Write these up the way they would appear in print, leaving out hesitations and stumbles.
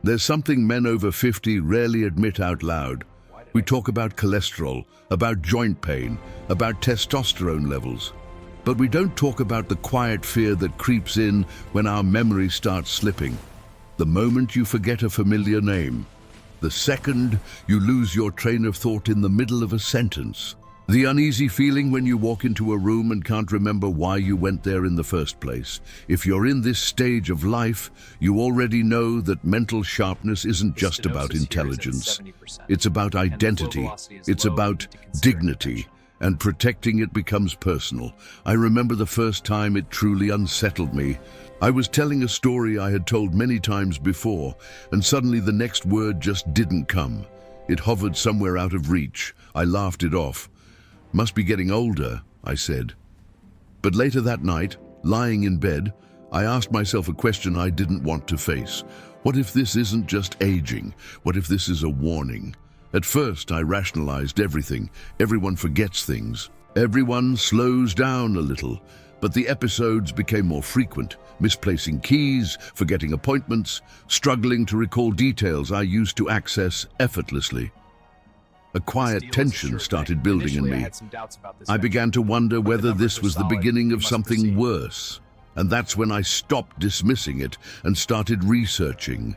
There's something men over 50 rarely admit out loud. We talk about cholesterol, about joint pain, about testosterone levels. But we don't talk about the quiet fear that creeps in when our memory starts slipping. The moment you forget a familiar name. The second you lose your train of thought in the middle of a sentence. The uneasy feeling when you walk into a room and can't remember why you went there in the first place. If you're in this stage of life, you already know that mental sharpness isn't just about intelligence. It's about identity. It's about dignity. And protecting it becomes personal. I remember the first time it truly unsettled me. I was telling a story I had told many times before, and suddenly the next word just didn't come. It hovered somewhere out of reach. I laughed it off. "Must be getting older," I said. But later that night, lying in bed, I asked myself a question I didn't want to face. What if this isn't just aging? What if this is a warning? At first, I rationalized everything. Everyone forgets things. Everyone slows down a little. But the episodes became more frequent, misplacing keys, forgetting appointments, struggling to recall details I used to access effortlessly. A quiet tension started building in me. I began to wonder whether this was the beginning of something worse. And that's when I stopped dismissing it and started researching.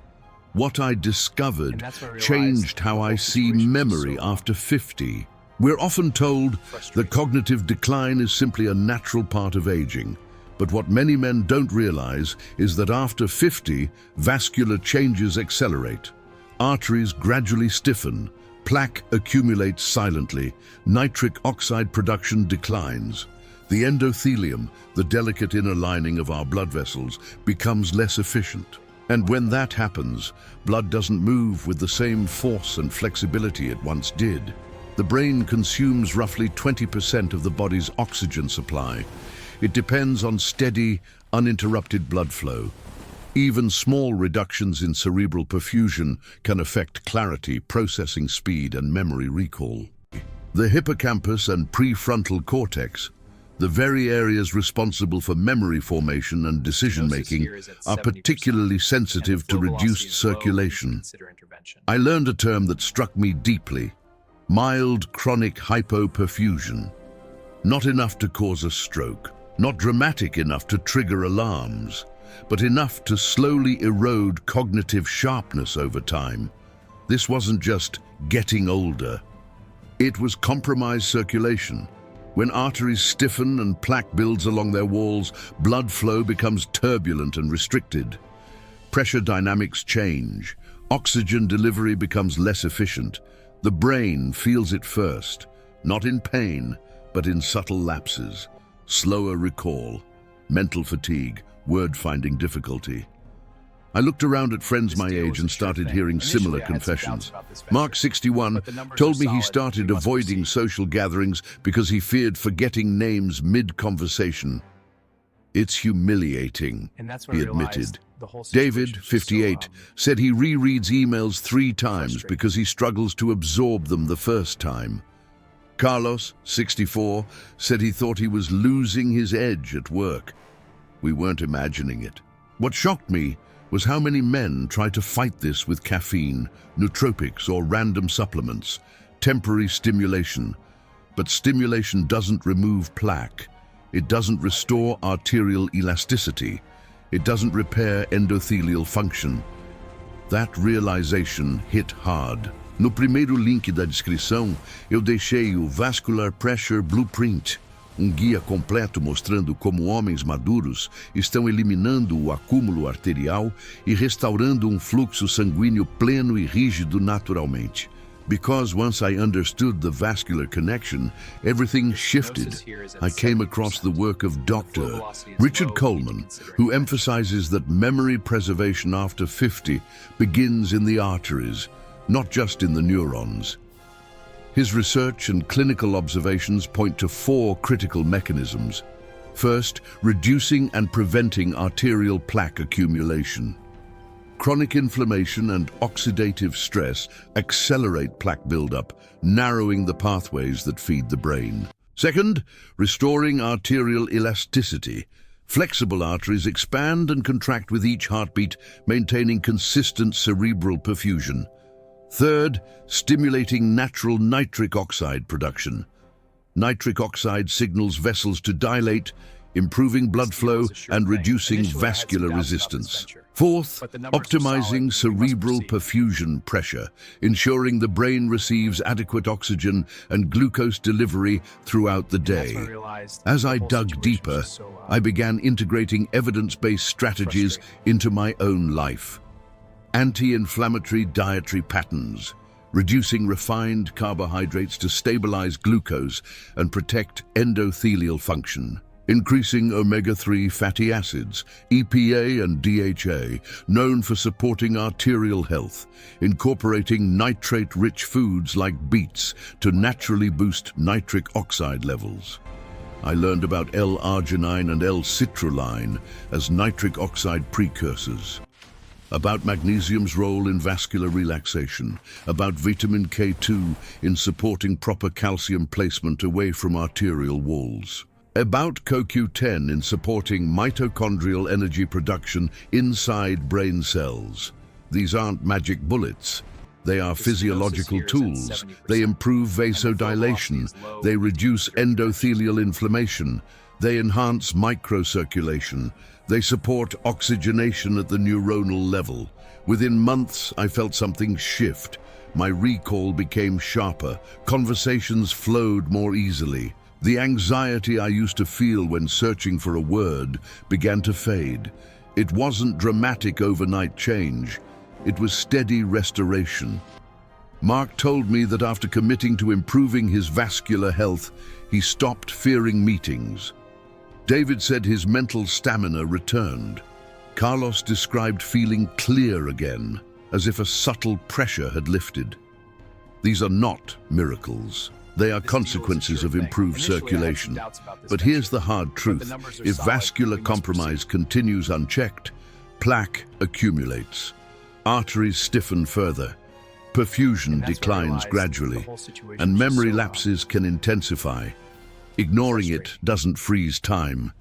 What I discovered changed how I see memory after 50. We're often told that cognitive decline is simply a natural part of aging. But what many men don't realize is that after 50, vascular changes accelerate. Arteries gradually stiffen. Plaque accumulates silently, nitric oxide production declines. The endothelium, the delicate inner lining of our blood vessels, becomes less efficient. And when that happens, blood doesn't move with the same force and flexibility it once did. The brain consumes roughly 20% of the body's oxygen supply. It depends on steady, uninterrupted blood flow. Even small reductions in cerebral perfusion can affect clarity, processing speed, and memory recall. The hippocampus and prefrontal cortex, the very areas responsible for memory formation and decision-making, are particularly sensitive to reduced circulation. I learned a term that struck me deeply: mild chronic hypoperfusion. Not enough to cause a stroke, not dramatic enough to trigger alarms, but enough to slowly erode cognitive sharpness over time. This wasn't just getting older. It was compromised circulation. When arteries stiffen and plaque builds along their walls, blood flow becomes turbulent and restricted. Pressure dynamics change. Oxygen delivery becomes less efficient. The brain feels it first, not in pain, but in subtle lapses. Slower recall, mental fatigue, word-finding difficulty. I looked around at friends my age and started hearing similar confessions. Mark, 61, told me he started avoiding social gatherings because he feared forgetting names mid-conversation. "It's humiliating," he admitted. David, 58, said he rereads emails 3 times because he struggles to absorb them the first time. Carlos, 64, said he thought he was losing his edge at work. We weren't imagining it. What shocked me was how many men try to fight this with caffeine, nootropics, or random supplements, temporary stimulation. But stimulation doesn't remove plaque. It doesn't restore arterial elasticity. It doesn't repair endothelial function. That realization hit hard. No primeiro link da descrição, eu deixei o Vascular Pressure Blueprint, guia completo mostrando como homens maduros estão eliminando o acúmulo arterial e restaurando fluxo sanguíneo pleno e rígido naturalmente. Because once I understood the vascular connection, everything shifted. I came across the work of Dr. Richard Coleman, who emphasizes that memory preservation after 50 begins in the arteries, not just in the neurons. His research and clinical observations point to 4 critical mechanisms. First, reducing and preventing arterial plaque accumulation. Chronic inflammation and oxidative stress accelerate plaque buildup, narrowing the pathways that feed the brain. Second, restoring arterial elasticity. Flexible arteries expand and contract with each heartbeat, maintaining consistent cerebral perfusion. Third, stimulating natural nitric oxide production. Nitric oxide signals vessels to dilate, improving blood flow and reducing vascular resistance. Fourth, optimizing cerebral perfusion pressure, ensuring the brain receives adequate oxygen and glucose delivery throughout the day. As I dug deeper, I began integrating evidence-based strategies into my own life. Anti-inflammatory dietary patterns, reducing refined carbohydrates to stabilize glucose and protect endothelial function. Increasing omega-3 fatty acids, EPA and DHA, known for supporting arterial health, incorporating nitrate-rich foods like beets to naturally boost nitric oxide levels. I learned about L-arginine and L-citrulline as nitric oxide precursors, about magnesium's role in vascular relaxation, about vitamin K2 in supporting proper calcium placement away from arterial walls, about CoQ10 in supporting mitochondrial energy production inside brain cells. These aren't magic bullets. They are physiological tools. They improve vasodilation. They reduce endothelial inflammation. They enhance microcirculation. They support oxygenation at the neuronal level. Within months, I felt something shift. My recall became sharper. Conversations flowed more easily. The anxiety I used to feel when searching for a word began to fade. It wasn't dramatic overnight change. It was steady restoration. Mark told me that after committing to improving his vascular health, he stopped fearing meetings. David said his mental stamina returned. Carlos described feeling clear again, as if a subtle pressure had lifted. These are not miracles. They are consequences of improved circulation. But here's the hard truth. If vascular compromise continues unchecked, plaque accumulates. Arteries stiffen further. Perfusion declines gradually, and memory lapses can intensify. Ignoring it doesn't freeze time.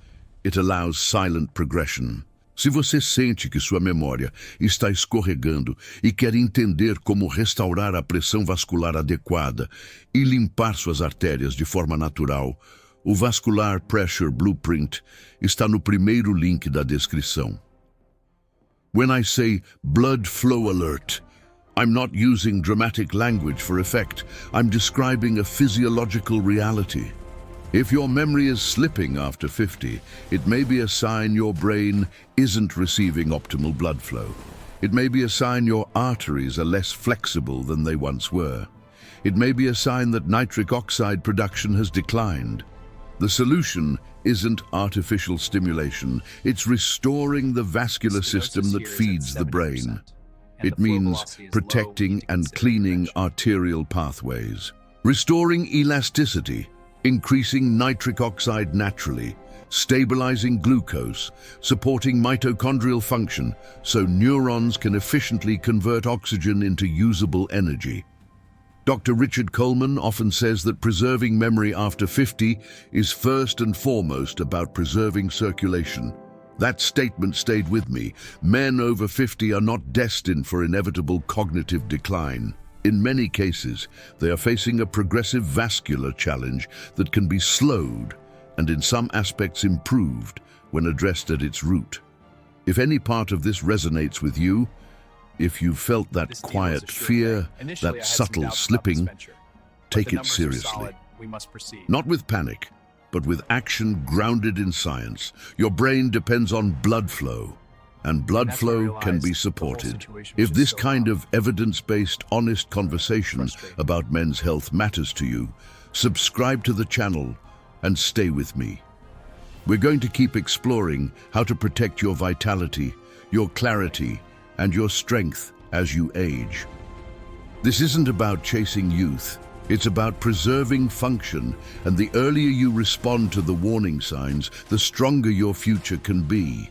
It allows silent progression. Se você sente que sua memória está escorregando e quer entender como restaurar a pressão vascular adequada e limpar suas artérias de forma natural, o Vascular Pressure Blueprint está no primeiro link da descrição. When I say blood flow alert, I'm not using dramatic language for effect. I'm describing a physiological reality. If your memory is slipping after 50, it may be a sign your brain isn't receiving optimal blood flow. It may be a sign your arteries are less flexible than they once were. It may be a sign that nitric oxide production has declined. The solution isn't artificial stimulation. It's restoring the vascular system that feeds the brain. It means protecting and cleaning arterial pathways, restoring elasticity, increasing nitric oxide naturally, stabilizing glucose, supporting mitochondrial function so neurons can efficiently convert oxygen into usable energy. Dr. Richard Coleman often says that preserving memory after 50 is first and foremost about preserving circulation. That statement stayed with me. Men over 50 are not destined for inevitable cognitive decline. In many cases, they are facing a progressive vascular challenge that can be slowed and in some aspects improved when addressed at its root. If any part of this resonates with you, if you felt that quiet fear, that subtle slipping, take it seriously. Not with panic, but with action grounded in science. Your brain depends on blood flow, and blood flow can be supported. If this kind of evidence-based, honest conversation about men's health matters to you, subscribe to the channel and stay with me. We're going to keep exploring how to protect your vitality, your clarity, and your strength as you age. This isn't about chasing youth. It's about preserving function, and the earlier you respond to the warning signs, the stronger your future can be.